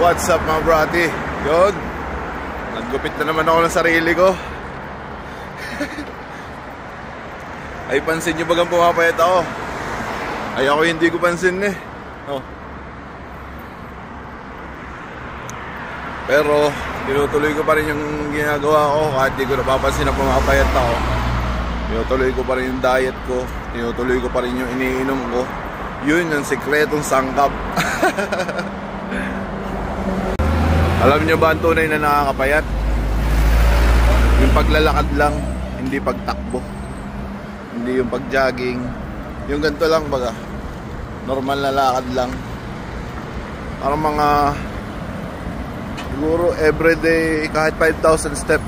What's up mga brati? Yun, naggupit na naman ako ng sarili ko. Ay, pansin nyo bagang pumapayat ako? Ay, ako hindi ko pansin eh. Oh. Pero tinutuloy ko pa rin yung ginagawa ko kahit di ko napapansin na pumapayat ako. Tinutuloy ko pa rin yung diet ko. Tinutuloy ko pa rin yung iniinom ko. Yun yung sikretong sangkap. Alam nyo ba ang tunay na nakakapayat? Yung paglalakad lang, hindi pagtakbo. Hindi yung pag-jogging. Yung ganito lang baga, normal na lakad lang. Parang mga siguro everyday kahit 5,000 step.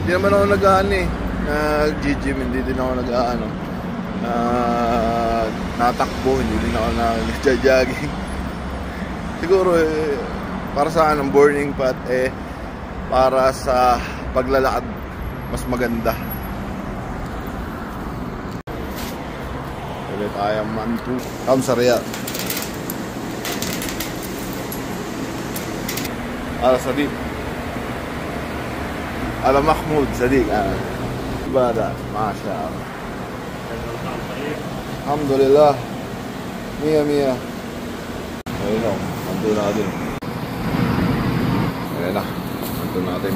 Hindi naman ako nag-aano eh, nag-gym, hindi din ako nag-aano, natakbo, hindi din ako nag-jogging. Siguro para sa anong burning path para sa paglalakad mas maganda. Ulit tayo mantu Kamsarya Ala Sadiq Ala Mahmoud Sadiq Ibadah Masya Allah. Alhamdulillah. Mia ayun o, mantu natin. Ayan na, mantu natin.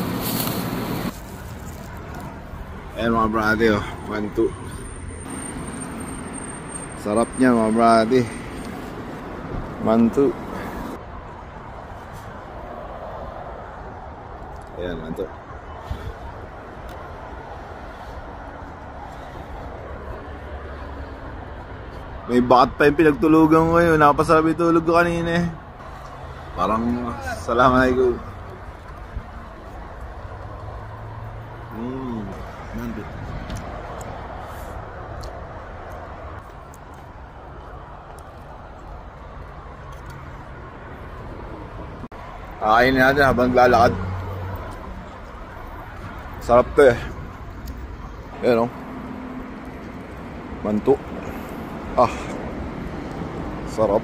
Ayan mga brate oh, mantu. Sarap niya mga brate, mantu. Ayan, mantu. May bakat pa yung pinagtulugan ko ngayon. Napasabi tulog ko kanina eh. Parang Assalamualaikum. Mantu. Kakainin natin habang lalakad. Sarap to eh. Ayan o, mantu. Sarap.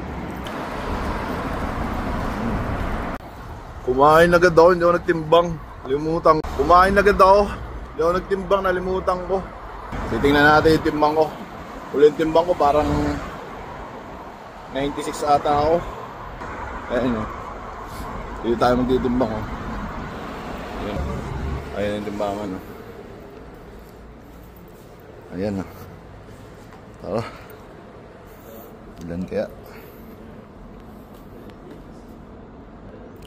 Kumain agad ako, hindi ako nagtimbang. Limutan. Kumain agad ako, hindi ako nagtimbang, nalimutan ko. Titingnan natin yung timbang ko. Uli yung timbang ko parang 96 ata ako. Ayan o, hindi tayo magtitimbang o. Ayan yung timbangan o. Ayan o. Tara. Ilan kaya?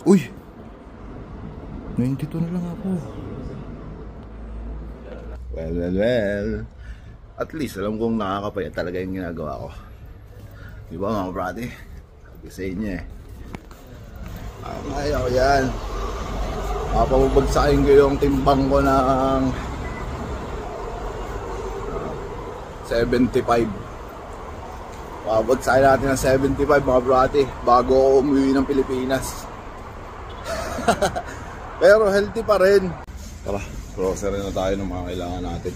Uy! 92 na lang ako. Well. At least alam kong nakakapayat talaga yung ginagawa ko. Di ba mga brate? Sabi sa inyo eh. Ayaw yan. Mapapabagsakin ko yung timbang ko ng 75. Pabagsakin natin ng 75 mga brate bago ako umuwi ng Pilipinas. Pero healthy pa rin. Tara, grocery na tayo ng mga kailangan natin.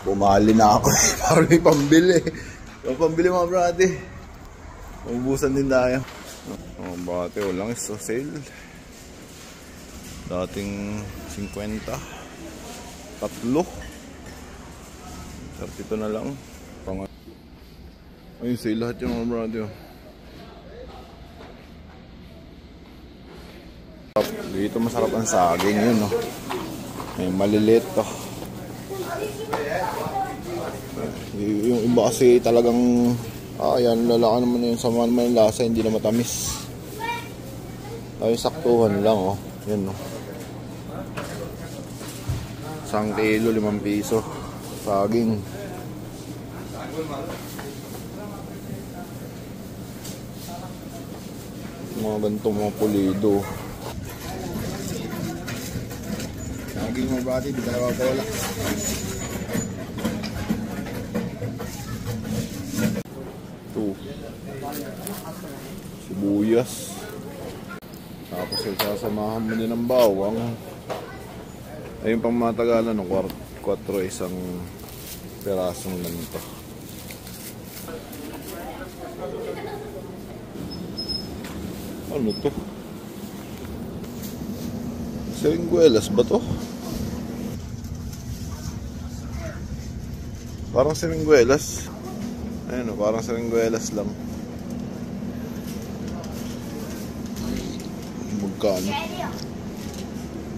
Bumali na ako para may pambili. Yung pambili mga brate, mabubusan din tayo. Mga brate, walang isa sale. Dating 50, tatlo, 32 na lang. Ayun sale lahat yung mga brate. Dito masarap ang saging yun no. May maliliit to. Yung iba kasi talagang yan lalaki naman yun. Sama naman yung lasa, hindi na matamis. Ay saktuhan lang oh. Yan no. 1 kilo 5 piso saging. Mga ganitong mga pulido. Saging mga brate, di dalawa bola. Ito sibuyas. Tapos sasamahan mo din ng bawang. Ayun pang matagalan ng 4 isang pirasong ganito. Ano to? Seringuelas ba to? Parang seringuelas. Ayun o, parang seringuelas lang. Magkano?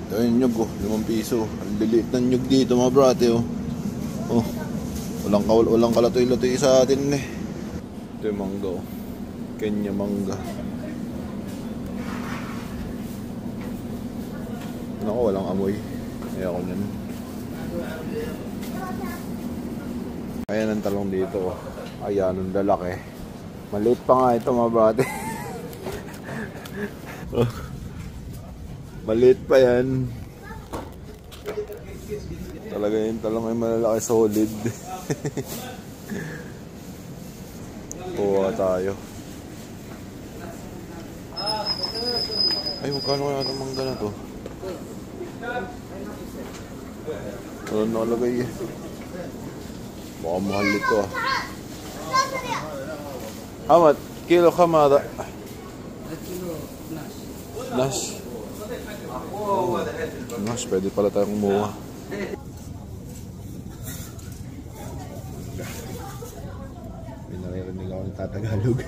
Ito yung nyug oh, 5 piso. Ang liliit ng nyug dito mga brate oh. Oh, walang kalatoy-latoy sa atin eh. Ito yung mangga oh. Kenya mangga. Naku, walang amoy. Ayoko nyan. Ayan ang talong dito oh. Ayan, ang lalaki. Maliit pa nga ito mga brate. Oh. Maliit pa yan. Talaga yung talong ay malalaki, solid. Kuha tayo. Ay, magkano kaya itong mangga na to? Wala nakalagay eh. Baka mahal ito ah. How much? Kilo kamada? Nash. Nash, pwede pala tayong kumuha. May naririnig ako ng Tatagalog.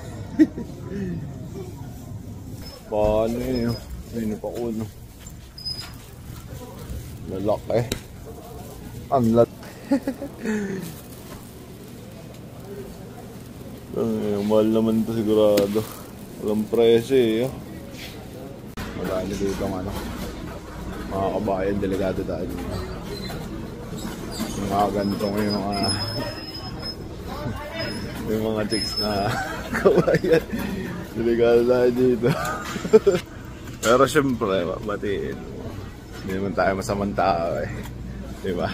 Paano eh? Ayun pa ko no. Lalaki. Ang mahal naman ito sigurado. Walang presyo eh. Marami dito ang ano, mga kabayan, delegado tayo. Yung mga ganitong yung mga chicks na kabayan, delegado tayo dito. Pero syempre, batiin. Hindi naman tayo masamang tao eh. Diba?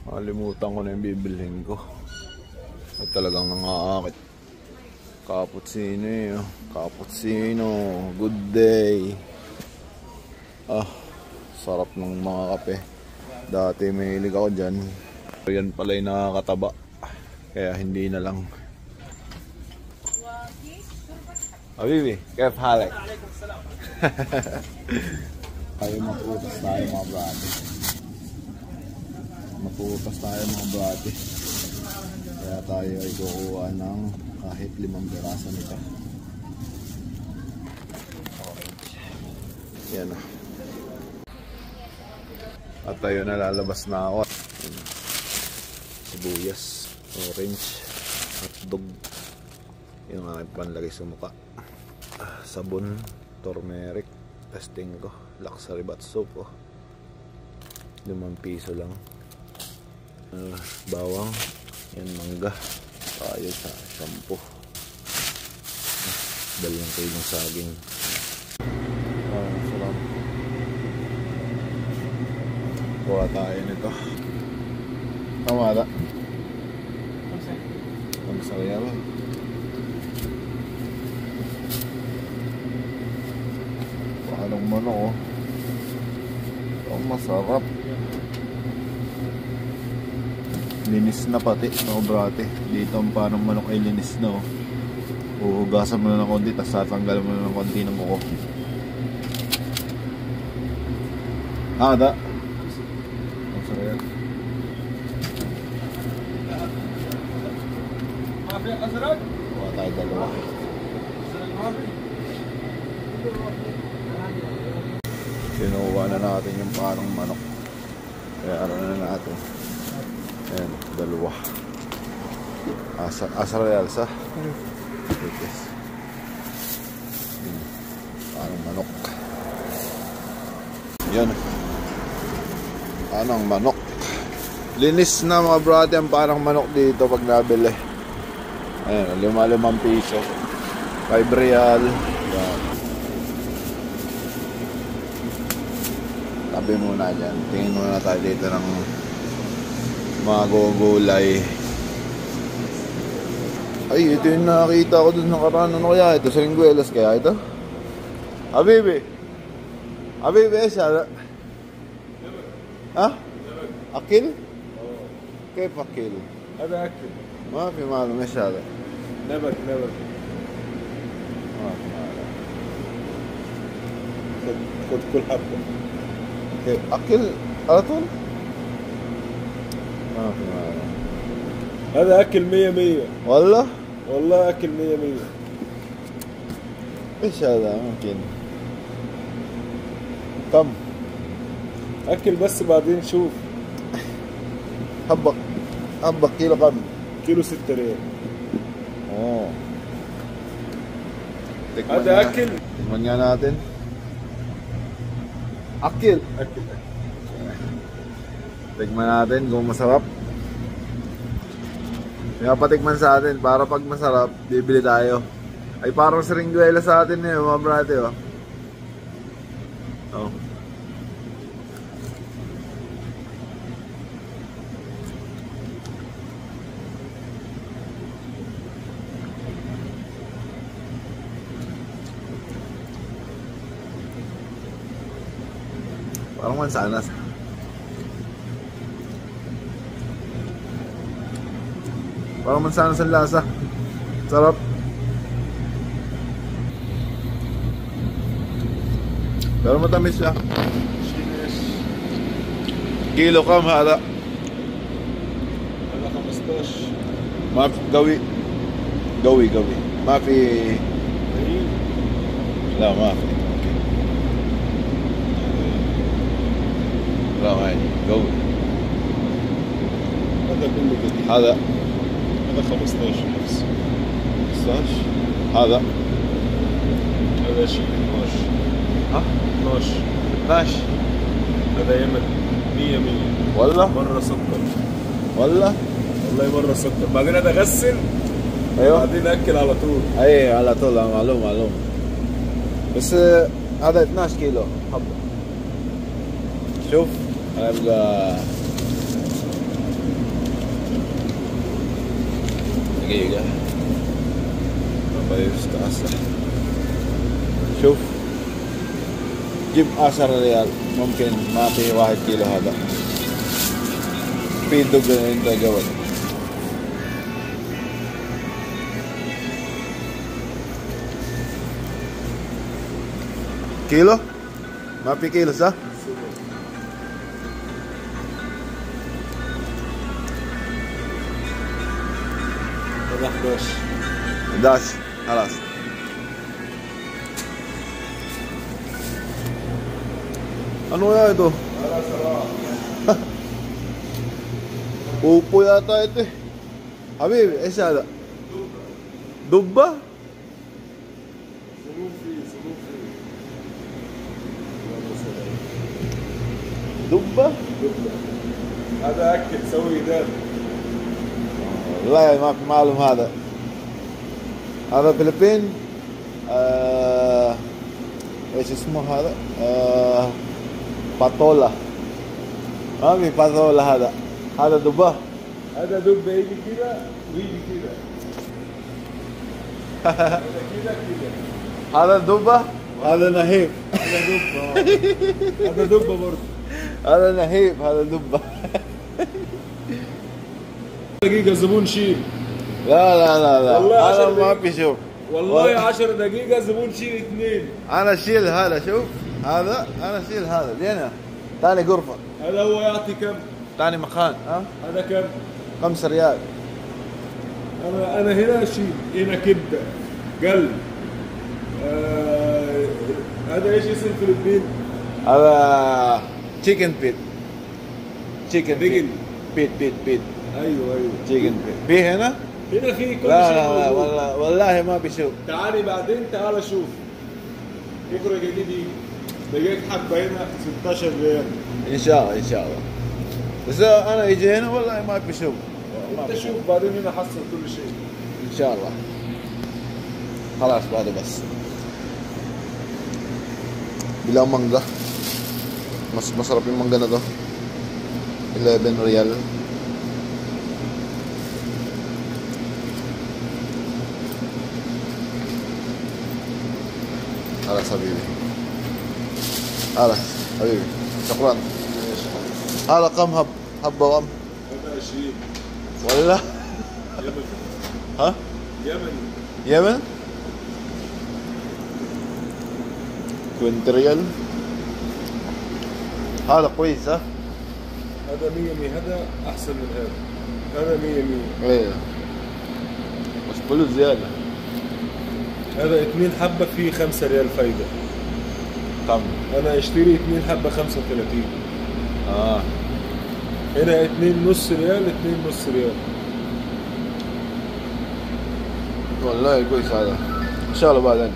Makalimutan ko na yung bibilhin ko. At talagang nangaakit. Cappuccino eh. Cappuccino. Good day. Ah, sarap ng mga kape. Dati may hilig ako dyan. Yan pala yung nakakataba. Kaya hindi na lang. Habibi, kef halek. Tayo matutas tayo mga brate. Matutas tayo mga brate. Kaya tayo ay kukuha ng kahit 5 piraso nito. Yan o. At tayo na lalabas na ako. Sibuyas, orange, hotdog. Yung aking panlagay sa mukha. Sabon, turmeric, testing ko. Luxury bath soap oh. 5 piso lang. Bawang. Yan, mangga. Tayo sa shampoo. 2 kilong saging. Sarap. Kuha tayo nito. Kamada. Ang sayang. Anong manok oh. Ang masarap. Linis na pati, no brate. Dito ang parang manok ay linis na oh. Uhugasan mo na ng konti, tapos tatanggalan mo na ng konti ng kuko. Da. Ang sarap. Kuha tayo 2. Kinuha na natin yung parang manok. Kaya ano na natin. Ayan, 2. Asa realsa. Parang manok. Yan. Anong manok. Linis na mga brate ang parang manok dito pag nabili. Ayan, 5 piso. 5 real. Yan. Tabi muna dyan. Tingin muna tayo dito ng mga gulay. Ay, ito yung nakakita ko dun nakaraan. Ano kaya ito? Seringuelas kaya ito? Habibi! Habibi, siya. Ha? Akil? كيف أكل؟ هذا أكل ما في معلوم إيش هذا؟ نبت ما في معلوم. خد كل حبة. اكل على طول. ما في مانع. هذا أكل 100. والله والله أكل 100. ايش هذا ممكن كم أكل بس بعدين شوف. حبة كيلو كم؟ كيلو 6 ريال. اوه هذا أكل. Tikman nga natin. Akil. أكل. Tikman natin kung masarap. Pinapatikman sa atin para pag masarap, bibili tayo. Ay parang siringguela sa atin eh, mga brate oh. Oh. Parang mansanas. Parang mansanas ang lasa. Sarap. Pero matamis siya. Kilo kam hada. هذا 15. ما في قوي ما في. لا ما في. لا عادي قوي. هذا كله قديم. هذا 15 نفس. 15. هذا شيء 12. ها 12. 12. هذا يمن 100. والله مرة سكر. والله مرة سكر. بعدين هذا غسل. ايوه بعدين أكل على طول. اي على طول. معلوم بس هذا 12 كيلو حبة. شوف هيبقى دقيقة يستأصل. شوف جيب 10 ريال ممكن ما في 1 كيلو. هذا في دق انت قبل. كيلو ما في كيلو صح؟ هذا 11. 11 خلاص. Ano kaya ito? Upo yata ito eh. Habib, ايش هذا؟ دبة؟ دبة؟ هذا أكل سوي دم. والله ما في معلوم. هذا فلبين. ايش اسمه هذا؟ باتولا. ما في باتولا. هذا دبة. هذا دب يجي كده ويجي كده. هذا كده. هذا دبة. هذا نهيب. هذا دب. هذا دب برضه. هذا نهيب. هذا دبة. دقيقة زبون شيل. لا والله هذا 10 ما دقيقة. في. شوف والله 10 دقيقة زبون شيل 2. انا اشيل هذا. شوف هذا انا اشيل هذا. لينا ثاني غرفة. هذا هو يعطي كم؟ ثاني مكان. هذا كم؟ 5 ريال. أنا هنا شيل. هنا كبدة قلب. هذا ايش اسم فلبين؟ هذا تشيكن بيت. بيجن. بيت. ايوه تشيكن بيت. في هنا في كل لا شيء لا موجود. والله ما بيشوف. تعالي بعدين تعال شوف. بكره جديد دقيق حبة هنا 16 ريال. ان شاء الله بس انا يجي هنا والله ما بيشوف. انت شوف بعدين هنا حصل كل شيء ان شاء الله. خلاص هذا بس. Bilang mangga. Mas masarap yung mangga na to. 11 real. خلاص حبيبي. خلاص حبيبي. شكرا. هذا كم حبة وام؟ هذا 20. ولا يمن. ها؟ يمن. يمن؟ 20 ريال. هذا كويس ها؟ هذا 100 هذا احسن من هذا. هذا 100. ايه بس فلوس زيادة. هذا 2 حبة فيه 5 ريال فايدة. كم؟ انا اشتري 2 حبة 35. هنا 2 نص ريال 2 نص ريال. والله كويس هذا. ان شاء الله بعدين.